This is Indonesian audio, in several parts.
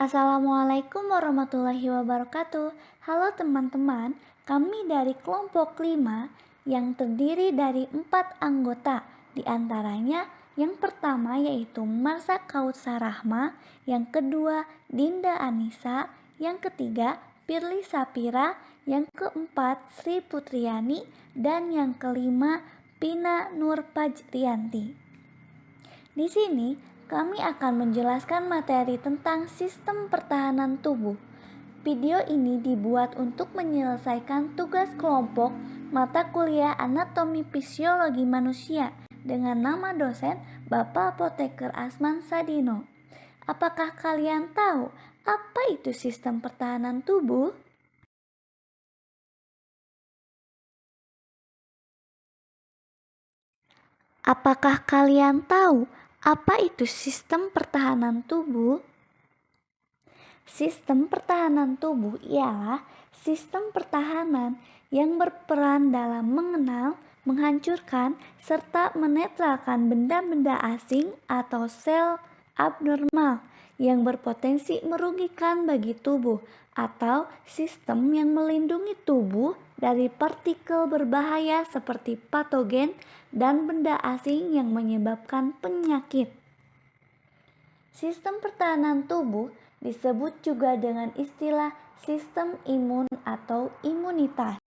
Assalamualaikum warahmatullahi wabarakatuh. Halo teman-teman, kami dari kelompok 5 yang terdiri dari 4 anggota. Di antaranya yang pertama yaitu Marsa Kautsarahma, yang kedua Dinda Anissa, yang ketiga Firly Sapira, yang keempat Sri Putriani, dan yang kelima Pina Nurfajrianti. Di sini kami akan menjelaskan materi tentang sistem pertahanan tubuh. Video ini dibuat untuk menyelesaikan tugas kelompok mata kuliah Anatomi Fisiologi Manusia dengan nama dosen Bapak Apoteker Asman Sadino. Apakah kalian tahu apa itu sistem pertahanan tubuh? Apakah kalian tahu apa itu sistem pertahanan tubuh? Sistem pertahanan tubuh ialah sistem pertahanan yang berperan dalam mengenal, menghancurkan, serta menetralkan benda-benda asing atau sel abnormal yang berpotensi merugikan bagi tubuh, atau sistem yang melindungi tubuh dari partikel berbahaya seperti patogen dan benda asing yang menyebabkan penyakit. Sistem pertahanan tubuh disebut juga dengan istilah sistem imun atau imunitas.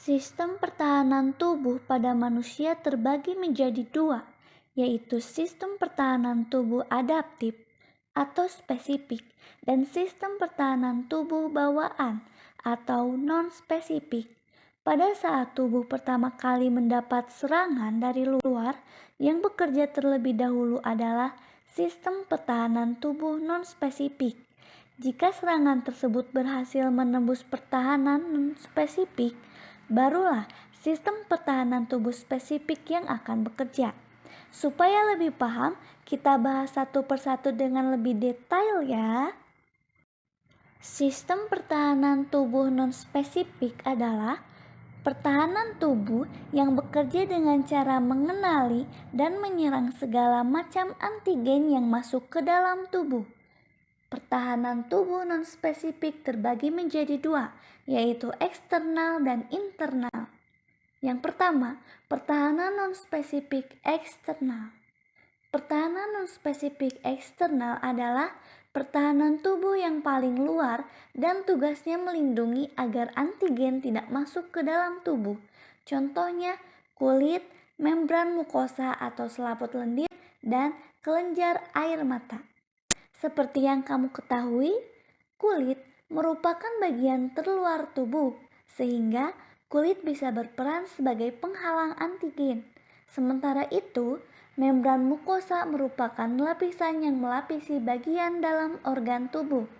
Sistem pertahanan tubuh pada manusia terbagi menjadi dua, yaitu sistem pertahanan tubuh adaptif atau spesifik dan sistem pertahanan tubuh bawaan atau non-spesifik. Pada saat tubuh pertama kali mendapat serangan dari luar, yang bekerja terlebih dahulu adalah sistem pertahanan tubuh non-spesifik. Jika serangan tersebut berhasil menembus pertahanan non-spesifik, barulah sistem pertahanan tubuh spesifik yang akan bekerja. Supaya lebih paham, kita bahas satu persatu dengan lebih detail ya. Sistem pertahanan tubuh non-spesifik adalah pertahanan tubuh yang bekerja dengan cara mengenali dan menyerang segala macam antigen yang masuk ke dalam tubuh. Pertahanan tubuh non-spesifik terbagi menjadi dua, yaitu eksternal dan internal. Yang pertama, pertahanan non-spesifik eksternal. Pertahanan non-spesifik eksternal adalah pertahanan tubuh yang paling luar dan tugasnya melindungi agar antigen tidak masuk ke dalam tubuh. Contohnya kulit, membran mukosa atau selaput lendir, dan kelenjar air mata. Seperti yang kamu ketahui, kulit merupakan bagian terluar tubuh, sehingga kulit bisa berperan sebagai penghalang antigen. Sementara itu, membran mukosa merupakan lapisan yang melapisi bagian dalam organ tubuh,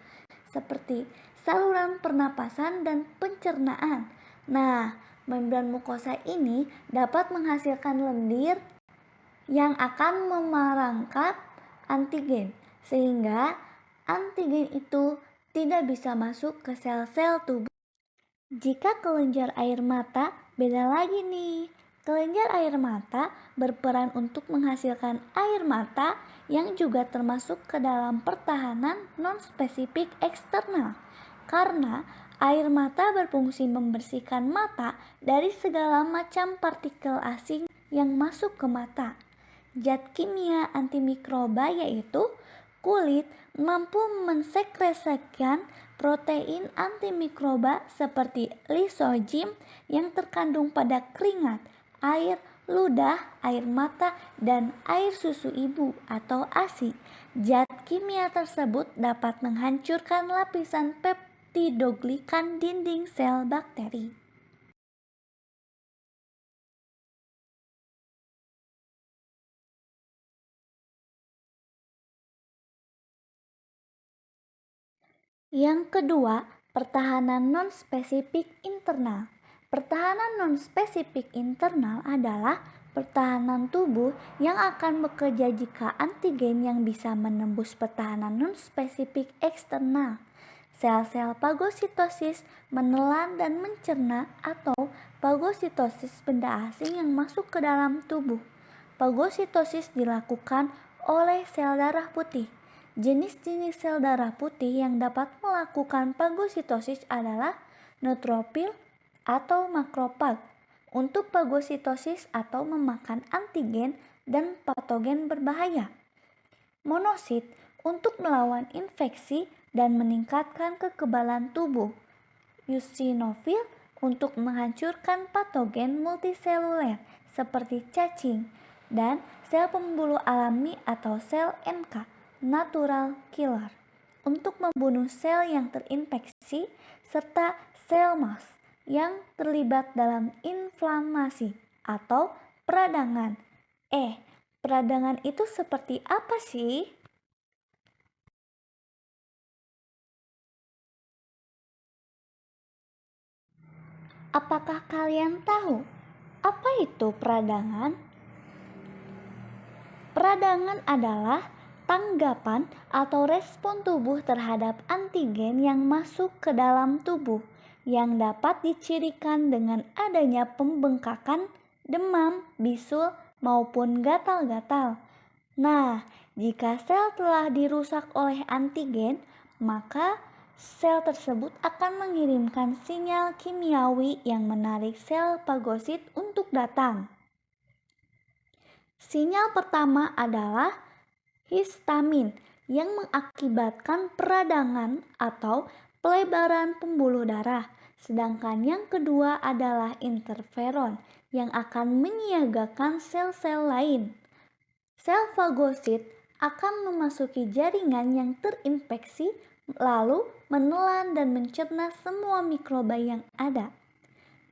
seperti saluran pernapasan dan pencernaan. Nah, membran mukosa ini dapat menghasilkan lendir yang akan memerangkap antigen, sehingga antigen itu tidak bisa masuk ke sel-sel tubuh. Jika kelenjar air mata, beda lagi nih. Kelenjar air mata berperan untuk menghasilkan air mata yang juga termasuk ke dalam pertahanan non-spesifik eksternal. Karena air mata berfungsi membersihkan mata dari segala macam partikel asing yang masuk ke mata. Zat kimia antimikroba yaitu kulit mampu mensekresikan protein antimikroba seperti lisozim yang terkandung pada keringat, air, ludah, air mata, dan air susu ibu atau ASI. Zat kimia tersebut dapat menghancurkan lapisan peptidoglikan dinding sel bakteri. Yang kedua, pertahanan non-spesifik internal. Pertahanan non-spesifik internal adalah pertahanan tubuh yang akan bekerja jika antigen yang bisa menembus pertahanan non-spesifik eksternal. Sel-sel fagositosis menelan dan mencerna atau fagositosis benda asing yang masuk ke dalam tubuh. Fagositosis dilakukan oleh sel darah putih. Jenis-jenis sel darah putih yang dapat melakukan fagositosis adalah neutrofil atau makrofag untuk fagositosis atau memakan antigen dan patogen berbahaya. Monosit untuk melawan infeksi dan meningkatkan kekebalan tubuh. Eosinofil untuk menghancurkan patogen multiseluler seperti cacing, dan sel pembuluh alami atau sel NK, natural killer, untuk membunuh sel yang terinfeksi, serta sel mast yang terlibat dalam inflamasi atau peradangan. Peradangan itu seperti apa sih? Apakah kalian tahu apa itu peradangan? Peradangan adalah tanggapan atau respon tubuh terhadap antigen yang masuk ke dalam tubuh, yang dapat dicirikan dengan adanya pembengkakan, demam, bisul, maupun gatal-gatal. Nah, jika sel telah dirusak oleh antigen, maka sel tersebut akan mengirimkan sinyal kimiawi yang menarik sel fagosit untuk datang. Sinyal pertama adalah histamin yang mengakibatkan peradangan atau pelebaran pembuluh darah. Sedangkan yang kedua adalah interferon yang akan menyiagakan sel-sel lain. Sel fagosit akan memasuki jaringan yang terinfeksi, lalu menelan dan mencerna semua mikroba yang ada.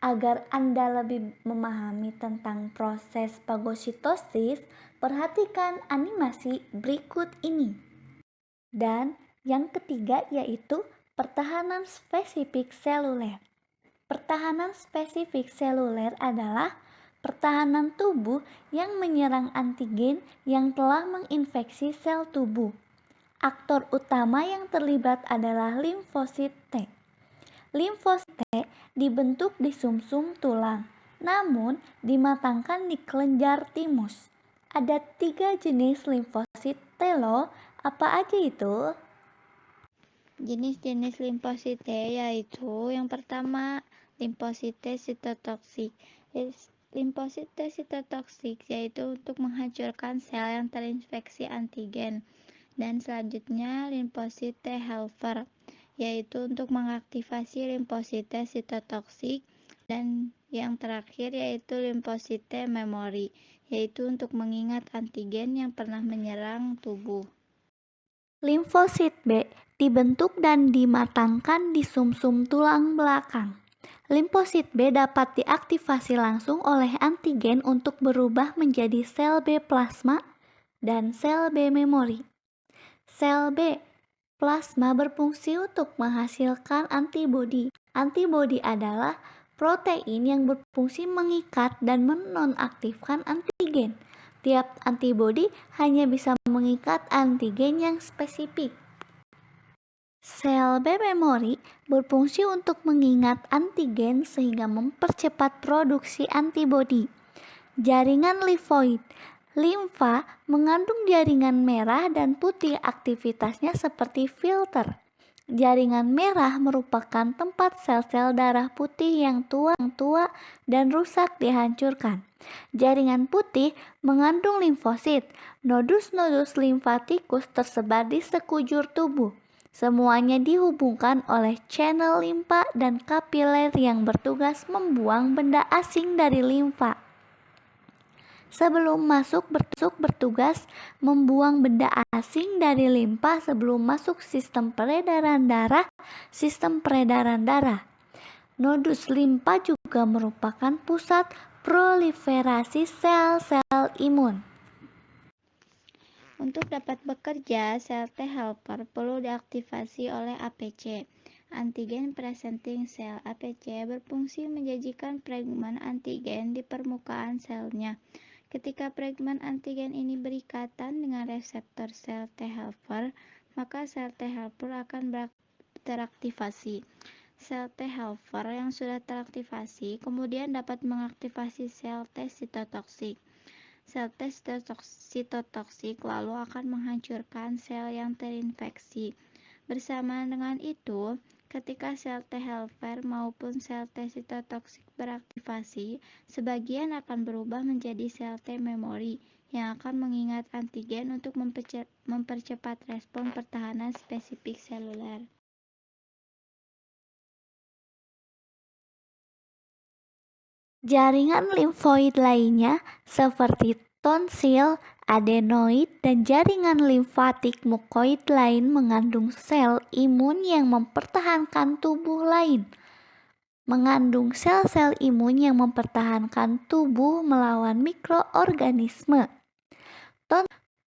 Agar Anda lebih memahami tentang proses fagositosis, perhatikan animasi berikut ini. Dan yang ketiga yaitu pertahanan spesifik seluler. Pertahanan spesifik seluler adalah pertahanan tubuh yang menyerang antigen yang telah menginfeksi sel tubuh. Aktor utama yang terlibat adalah limfosit T. Limfosit T dibentuk di sumsum tulang, namun dimatangkan di kelenjar timus. Ada 3 jenis limfosit T loh, apa aja itu? Jenis-jenis limfosit T yaitu yang pertama limfosit T sitotoksik. Limfosit T sitotoksik yaitu untuk menghancurkan sel yang terinfeksi antigen. Dan selanjutnya limfosit T helper yaitu untuk mengaktifasi limfosit T sitotoksik. Dan yang terakhir yaitu limfosit T memory yaitu untuk mengingat antigen yang pernah menyerang tubuh. Limfosit B dibentuk dan dimatangkan di sumsum tulang belakang. Limfosit B dapat diaktifasi langsung oleh antigen untuk berubah menjadi sel B plasma dan sel B memori. Sel B plasma berfungsi untuk menghasilkan antibodi. Antibodi adalah protein yang berfungsi mengikat dan menonaktifkan antigen. Tiap antibodi hanya bisa mengikat antigen yang spesifik. Sel B memori berfungsi untuk mengingat antigen sehingga mempercepat produksi antibodi. Jaringan limfoid. Limfa mengandung jaringan merah dan putih, aktivitasnya seperti filter. Jaringan merah merupakan tempat sel-sel darah putih yang tua dan rusak dihancurkan. Jaringan putih mengandung limfosit. Nodus-nodus limfatikus tersebar di sekujur tubuh. Semuanya dihubungkan oleh channel limfa dan kapiler yang bertugas membuang benda asing dari limfa. Sebelum masuk bertugas membuang benda asing dari limfa sebelum masuk sistem peredaran darah. Nodus limfa juga merupakan pusat proliferasi sel-sel imun. Untuk dapat bekerja, sel T helper perlu diaktifasi oleh APC. Antigen presenting cell APC berfungsi menjanjikan fragmen antigen di permukaan selnya. Ketika fragmen antigen ini berikatan dengan reseptor sel T helper, maka sel T helper akan teraktivasi. Sel T helper yang sudah teraktivasi kemudian dapat mengaktifasi sel T sitotoksik. Sel T sitotoksik lalu akan menghancurkan sel yang terinfeksi. Bersamaan dengan itu, ketika sel T helper maupun sel T sitotoksik beraktivasi, sebagian akan berubah menjadi sel T memori yang akan mengingat antigen untuk mempercepat respon pertahanan spesifik seluler. Jaringan limfoid lainnya seperti tonsil, adenoid, dan jaringan limfatik mukoid lain mengandung sel imun yang mempertahankan tubuh lain. Mengandung sel-sel imun yang mempertahankan tubuh melawan mikroorganisme.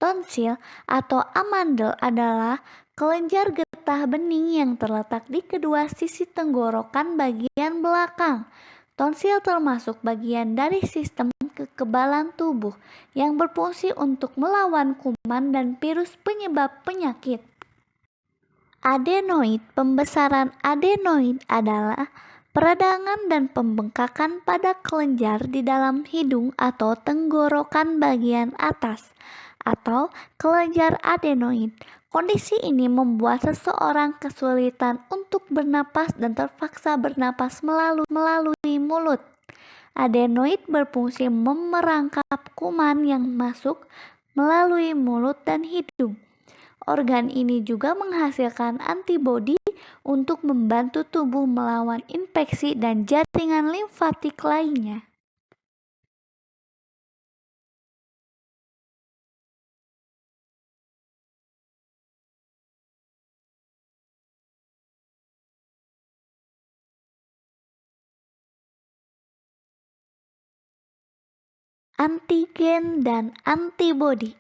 Tonsil atau amandel adalah kelenjar getah bening yang terletak di kedua sisi tenggorokan bagian belakang. Tonsil termasuk bagian dari sistem kekebalan tubuh yang berfungsi untuk melawan kuman dan virus penyebab penyakit. Adenoid. Pembesaran adenoid adalah peradangan dan pembengkakan pada kelenjar di dalam hidung atau tenggorokan bagian atas, atau kelenjar adenoid. Kondisi ini membuat seseorang kesulitan untuk bernapas dan terpaksa bernapas melalui mulut. Adenoid berfungsi memerangkap kuman yang masuk melalui mulut dan hidung. Organ ini juga menghasilkan antibodi untuk membantu tubuh melawan infeksi dan jaringan limfatik lainnya. Antigen dan antibodi.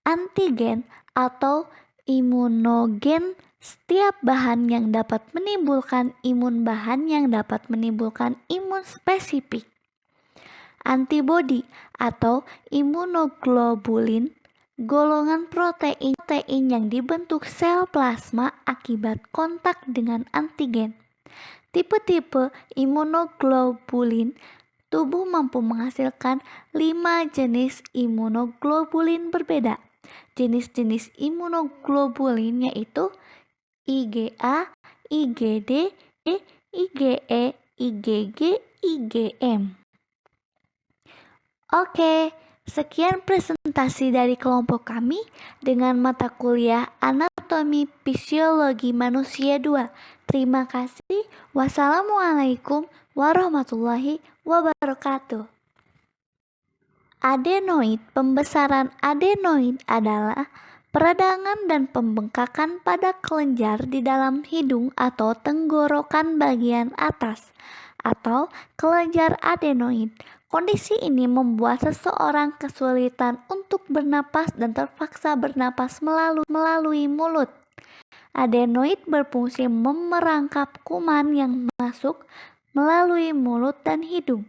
Antigen atau imunogen setiap bahan yang dapat menimbulkan imun bahan yang dapat menimbulkan imun spesifik. Antibodi atau imunoglobulin golongan protein yang dibentuk sel plasma akibat kontak dengan antigen. Tipe-tipe imunoglobulin. Tubuh mampu menghasilkan 5 jenis imunoglobulin berbeda. Jenis-jenis imunoglobulin yaitu IgA, IgD, IgE, IgG, IgM. Oke, sekian presentasi dari kelompok kami dengan mata kuliah Anatomi Fisiologi Manusia 2. Terima kasih. Wassalamualaikum warahmatullahi wabarakatuh. Adenoid. Pembesaran adenoid adalah peradangan dan pembengkakan pada kelenjar di dalam hidung atau tenggorokan bagian atas, atau kelenjar adenoid. Kondisi ini membuat seseorang kesulitan untuk bernapas dan terpaksa bernapas melalui mulut. Adenoid berfungsi memerangkap kuman yang masuk melalui mulut dan hidung.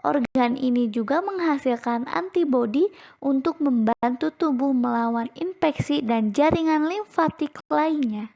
Organ ini juga menghasilkan antibodi untuk membantu tubuh melawan infeksi dan jaringan limfatik lainnya.